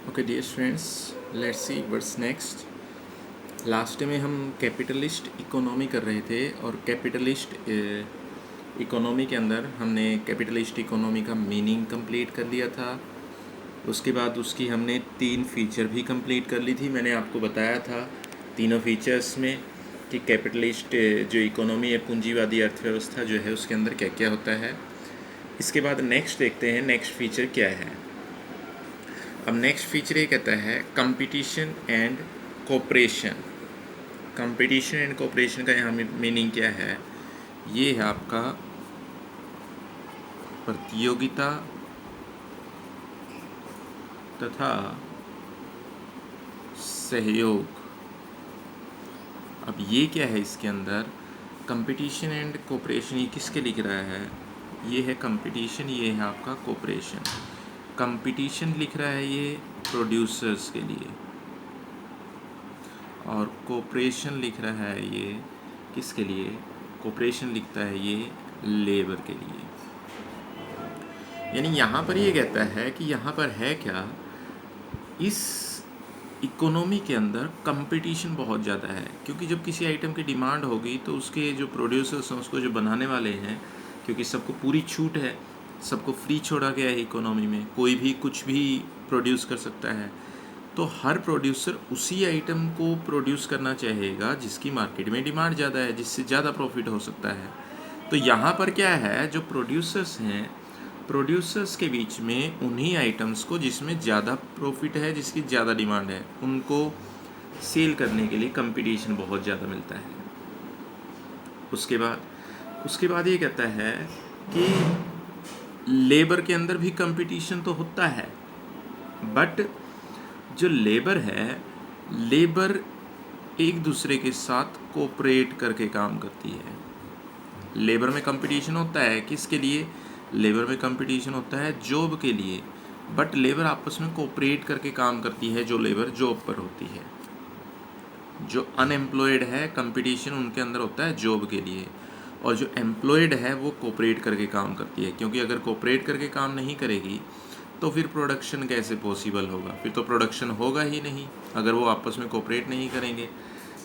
Okay dear students, let's see what's next. Last में हम capitalist economy कर रहे थे और कैपिटलिस्ट इकोनॉमी के अंदर हमने कैपिटलिस्ट इकोनॉमी का मीनिंग कंप्लीट कर लिया था। उसके बाद उसकी हमने 3 फीचर भी कंप्लीट कर ली थी। मैंने आपको बताया था तीनों फीचर्स में कि कैपिटलिस्ट जो इकोनॉमी है, पूंजीवादी अर्थव्यवस्था जो है, उसके अंदर क्या क्या होता है। इसके बाद नेक्स्ट देखते हैं नेक्स्ट फीचर क्या है। अब नेक्स्ट फीचर ये कहता है competition and cooperation. Competition and cooperation का यहाँ मीनिंग क्या है? ये है आपका प्रतियोगिता तथा सहयोग। अब ये क्या है इसके अंदर? कंपटीशन एंड कोऑपरेशन ये किसके लिख रहा है? ये है कंपटीशन, ये है आपका कोऑपरेशन। कंपटीशन लिख रहा है ये प्रोड्यूसर्स के लिए और कोऑपरेशन लिख रहा है ये किसके लिए? कोऑपरेशन लिखता है ये लेबर के लिए। यानी यहाँ पर ये कहता है कि यहाँ पर है क्या, इस इकोनॉमी के अंदर कंपटीशन बहुत ज़्यादा है, क्योंकि जब किसी आइटम की डिमांड होगी तो उसके जो प्रोड्यूसर्स हैं, उसको जो बनाने वाले हैं, क्योंकि सबको पूरी छूट है, सबको फ्री छोड़ा गया है इकोनॉमी में, कोई भी कुछ भी प्रोड्यूस कर सकता है, तो हर प्रोड्यूसर उसी आइटम को प्रोड्यूस करना चाहेगा जिसकी मार्केट में डिमांड ज़्यादा है, जिससे ज़्यादा प्रॉफिट हो सकता है। तो यहाँ पर क्या है, जो प्रोड्यूसर्स हैं, प्रोड्यूसर्स के बीच में उन्हीं आइटम्स को जिसमें ज़्यादा प्रॉफिट है, जिसकी ज़्यादा डिमांड है, उनको सेल करने के लिए कंपटीशन बहुत ज़्यादा मिलता है। उसके बाद ये कहता है कि लेबर के अंदर भी कंपटीशन तो होता है, बट जो लेबर है, लेबर एक दूसरे के साथ कोऑपरेट करके काम करती है। लेबर में कंपटीशन होता है किसके लिए? लेबर में कंपटीशन होता है जॉब के लिए, बट लेबर आपस में कोऑपरेट करके काम करती है। जो लेबर जॉब पर होती है, जो अनएम्प्लॉयड है, कंपटीशन उनके अंदर होता है जॉब के लिए, और जो एम्प्लॉयड है वो कोऑपरेट करके काम करती है। क्योंकि अगर कोऑपरेट करके काम नहीं करेगी तो फिर प्रोडक्शन कैसे पॉसिबल होगा? फिर तो प्रोडक्शन होगा ही नहीं अगर वो आपस में कोऑपरेट नहीं करेंगे।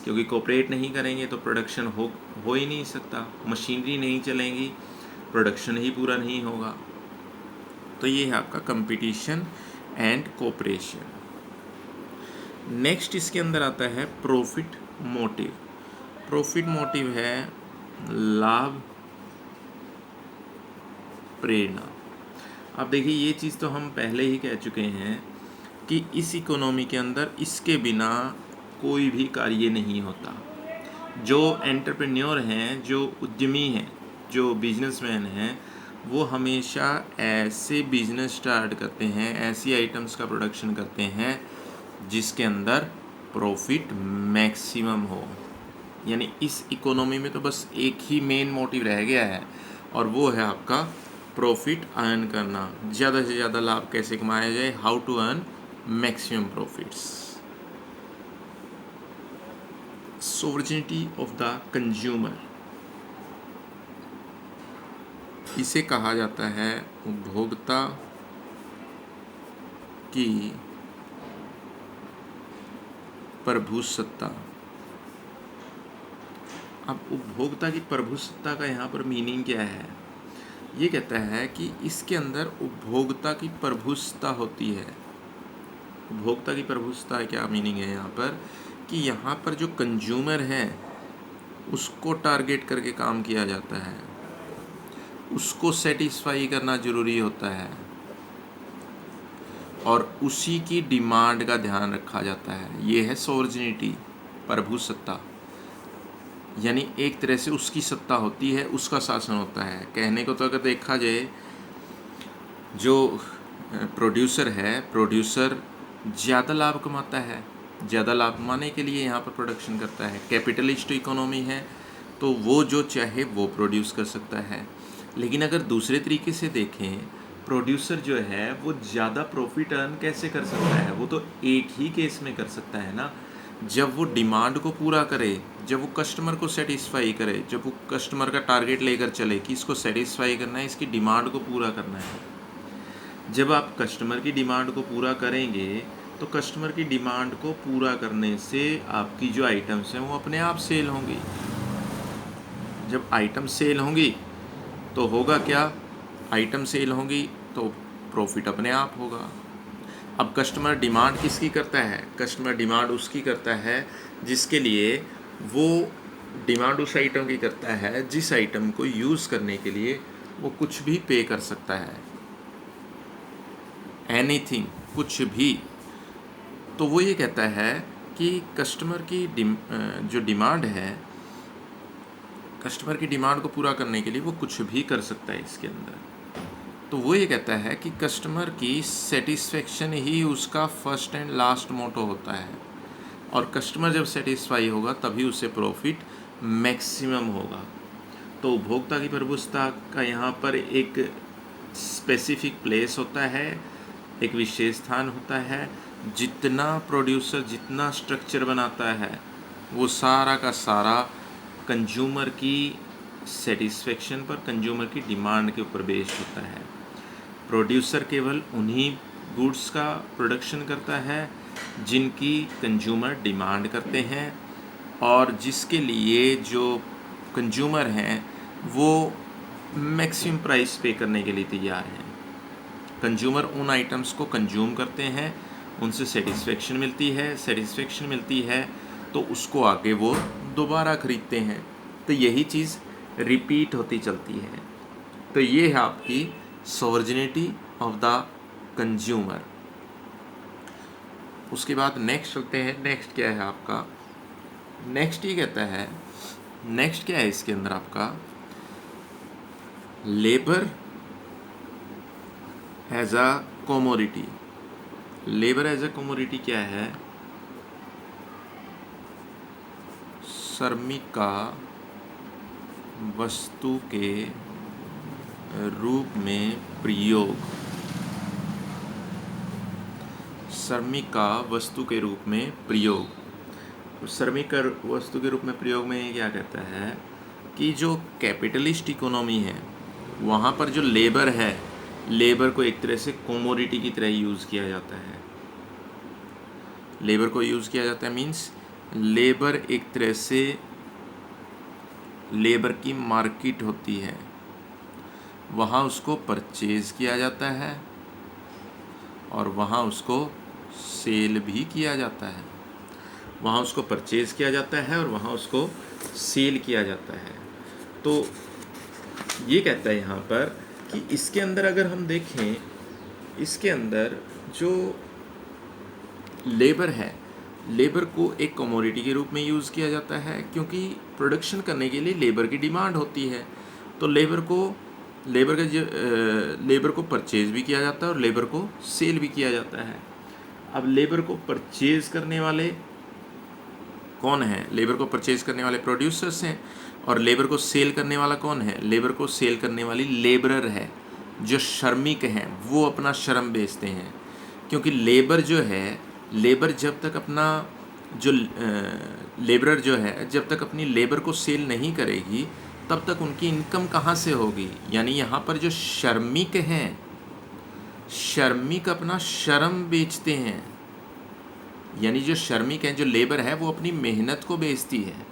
क्योंकि कोऑपरेट नहीं करेंगे तो प्रोडक्शन हो ही नहीं सकता, मशीनरी नहीं चलेंगी, प्रोडक्शन ही पूरा नहीं होगा। तो ये है आपका कंपटीशन एंड कोऑपरेशन। नेक्स्ट इसके अंदर आता है प्रॉफिट मोटिव। प्रॉफिट मोटिव है लाभ प्रेरणा। अब देखिए, ये चीज़ तो हम पहले ही कह चुके हैं कि इस इकोनॉमी के अंदर इसके बिना कोई भी कार्य नहीं होता। जो एंटरप्रेन्योर हैं, जो उद्यमी हैं, जो बिजनेसमैन हैं, वो हमेशा ऐसे बिजनेस स्टार्ट करते हैं, ऐसी आइटम्स का प्रोडक्शन करते हैं जिसके अंदर प्रॉफिट मैक्सिमम हो। यानी इस इकोनॉमी में तो बस एक ही मेन मोटिव रह गया है, और वो है आपका प्रॉफिट अर्न करना। ज़्यादा से ज़्यादा लाभ कैसे कमाया जाए, how to earn maximum profits. Sovereignty of the consumer, इसे कहा जाता है उपभोक्ता की प्रभुसत्ता। अब उपभोक्ता की प्रभुसत्ता का यहाँ पर मीनिंग क्या है? ये कहता है कि इसके अंदर उपभोक्ता की प्रभुसत्ता होती है। उपभोक्ता की प्रभुसत्ता क्या मीनिंग है यहाँ पर? कि यहाँ पर जो कंज्यूमर है उसको टारगेट करके काम किया जाता है, उसको सेटिस्फाई करना ज़रूरी होता है, और उसी की डिमांड का ध्यान रखा जाता है। ये है सोवरेनिटी, प्रभुसत्ता। यानी एक तरह से उसकी सत्ता होती है, उसका शासन होता है। कहने को तो अगर देखा जाए, जो प्रोड्यूसर है, प्रोड्यूसर ज़्यादा लाभ कमाता है, ज़्यादा लाभ कमाने के लिए यहाँ पर प्रोडक्शन करता है। कैपिटलिस्ट इकोनॉमी है तो वो जो चाहे वो प्रोड्यूस कर सकता है। लेकिन अगर दूसरे तरीके से देखें, प्रोड्यूसर जो है वो ज़्यादा प्रॉफिट अर्न कैसे कर सकता है? वो तो एक ही केस में कर सकता है ना, जब वो डिमांड को पूरा करे, जब वो कस्टमर को सेटिस्फाई करे, जब वो कस्टमर का टारगेट लेकर चले कि इसको सेटिस्फाई करना है, इसकी डिमांड को पूरा करना है। जब आप कस्टमर की डिमांड को पूरा करेंगे तो कस्टमर की डिमांड को पूरा करने से आपकी जो आइटम्स हैं वो अपने आप सेल होंगी। जब आइटम सेल होंगी तो होगा क्या, आइटम सेल होंगी तो प्रॉफिट अपने आप होगा। अब कस्टमर डिमांड किसकी करता है, कस्टमर डिमांड उसकी करता है जिसके लिए वो डिमांड उस आइटम की करता है जिस आइटम को यूज़ करने के लिए वो कुछ भी पे कर सकता है, एनीथिंग, कुछ भी। तो वो ये कहता है कि कस्टमर की जो डिमांड है, कस्टमर की डिमांड को पूरा करने के लिए वो कुछ भी कर सकता है इसके अंदर। तो वो ये कहता है कि कस्टमर की सेटिस्फेक्शन ही उसका फर्स्ट एंड लास्ट मोटो होता है, और कस्टमर जब सेटिस्फाई होगा तभी उसे प्रॉफिट मैक्सिमम होगा। तो उपभोक्ता की प्रभुता का यहाँ पर एक स्पेसिफिक प्लेस होता है, एक विशेष स्थान होता है। जितना प्रोड्यूसर जितना स्ट्रक्चर बनाता है वो सारा का सारा कंज्यूमर की सेटिस्फेक्शन पर, कंज्यूमर की डिमांड के ऊपर बेस्ड होता है। प्रोड्यूसर केवल उन्हीं गुड्स का प्रोडक्शन करता है जिनकी कंज्यूमर डिमांड करते हैं, और जिसके लिए जो कंज्यूमर हैं वो मैक्सिमम प्राइस पे करने के लिए तैयार हैं। कंज्यूमर उन आइटम्स को कंज्यूम करते हैं, उनसे सेटिस्फेक्शन मिलती है तो उसको आगे वो दोबारा ख़रीदते हैं। तो यही चीज़ रिपीट होती चलती है। तो ये है आपकी सोवर्जिनिटी ऑफ द कंज्यूमर। उसके बाद नेक्स्ट चलते हैं। नेक्स्ट क्या है आपका, नेक्स्ट ये कहता है, नेक्स्ट क्या है इसके अंदर आपका, labour as a commodity. Labour as a commodity क्या है, श्रमिका वस्तु के रूप में प्रयोग, श्रमिका वस्तु के रूप में प्रयोग। श्रमिक वस्तु के रूप में प्रयोग में ये क्या कहता है कि जो कैपिटलिस्ट इकोनॉमी है वहाँ पर जो लेबर है, लेबर को एक तरह से कमोडिटी की तरह यूज़ किया जाता है। लेबर को यूज़ किया जाता है मीन्स लेबर एक तरह से, लेबर की मार्केट होती है, वहाँ उसको परचेज़ किया जाता है और वहाँ उसको सेल भी किया जाता है। वहाँ उसको परचेज़ किया जाता है और वहाँ उसको सेल किया जाता है। तो ये कहता है यहाँ पर कि इसके अंदर अगर हम देखें, इसके अंदर जो लेबर है, लेबर को एक कमोडिटी के रूप में यूज़ किया जाता है क्योंकि प्रोडक्शन करने के लिए लेबर की डिमांड होती है। तो लेबर को परचेज़ भी किया जाता है और लेबर को सेल भी किया जाता है। अब लेबर को परचेज़ करने वाले कौन है, लेबर को परचेज़ करने वाले प्रोड्यूसर्स हैं, और लेबर को सेल करने वाला कौन है, लेबर को सेल करने वाली लेबरर है। जो श्रमिक हैं वो अपना श्रम बेचते हैं, क्योंकि लेबर जो है, लेबर जब तक अपना जो लेबरर जो है जब तक अपनी लेबर को सेल नहीं करेगी तब तक उनकी इनकम कहाँ से होगी। यानी यहाँ पर जो श्रमिक हैं, श्रमिक अपना श्रम बेचते हैं, यानी जो श्रमिक हैं, जो लेबर है वो अपनी मेहनत को बेचती है।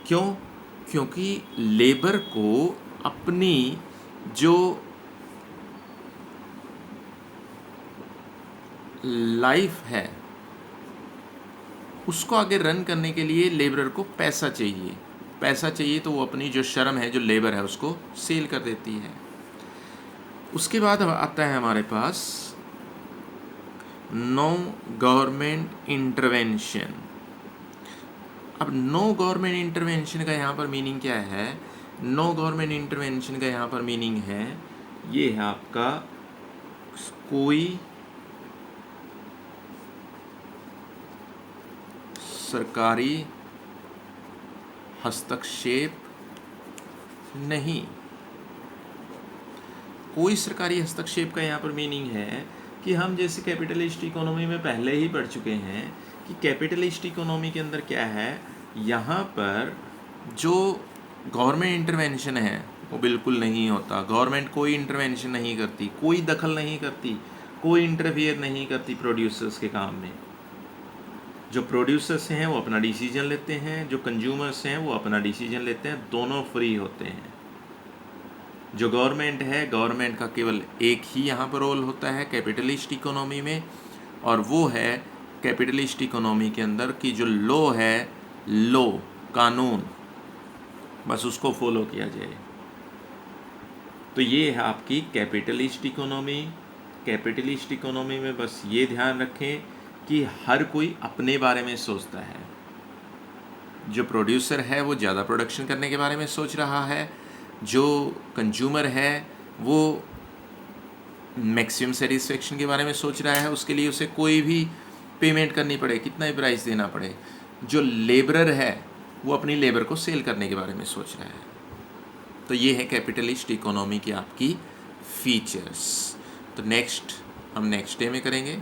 क्यों? क्योंकि लेबर को अपनी जो लाइफ है उसको आगे रन करने के लिए लेबरर को पैसा चाहिए। पैसा चाहिए तो वो अपनी जो श्रम है, जो लेबर है, उसको सेल कर देती है। उसके बाद आता है हमारे पास नो गवर्नमेंट इंटरवेंशन। अब नो गवर्नमेंट इंटरवेंशन का यहाँ पर मीनिंग क्या है? नो गवर्नमेंट इंटरवेंशन का यहाँ पर मीनिंग है, ये है आपका कोई सरकारी हस्तक्षेप नहीं। कोई सरकारी हस्तक्षेप का यहाँ पर मीनिंग है कि हम जैसे कैपिटलिस्ट इकोनॉमी में पहले ही पढ़ चुके हैं कि कैपिटलिस्ट इकोनॉमी के अंदर क्या है, यहाँ पर जो गवर्नमेंट इंटरवेंशन है वो बिल्कुल नहीं होता। गवर्नमेंट कोई इंटरवेंशन नहीं करती, कोई दखल नहीं करती। कोई इंटरफियर नहीं करती प्रोड्यूसर्स के काम में। जो प्रोड्यूसर्स हैं वो अपना डिसीजन लेते हैं, जो कंज्यूमर्स हैं वो अपना डिसीजन लेते हैं, दोनों फ्री होते हैं। जो गवर्नमेंट है, गवर्नमेंट का केवल एक ही यहाँ पर रोल होता है कैपिटलिस्ट इकोनॉमी में, और वो है कैपिटलिस्ट इकोनॉमी के अंदर कि जो लॉ है, लॉ कानून, बस उसको फॉलो किया जाए। तो ये है आपकी कैपिटलिस्ट इकोनॉमी। कैपिटलिस्ट इकोनॉमी में बस ये ध्यान रखें कि हर कोई अपने बारे में सोचता है। जो प्रोड्यूसर है वो ज़्यादा प्रोडक्शन करने के बारे में सोच रहा है, जो कंज्यूमर है वो मैक्सिमम सेटिस्फेक्शन के बारे में सोच रहा है, उसके लिए उसे कोई भी पेमेंट करनी पड़े, कितना ही प्राइस देना पड़े। जो लेबरर है वो अपनी लेबर को सेल करने के बारे में सोच रहा है। तो ये है कैपिटलिस्ट इकोनॉमी की आपकी फीचर्स। तो हम नेक्स्ट डे में करेंगे।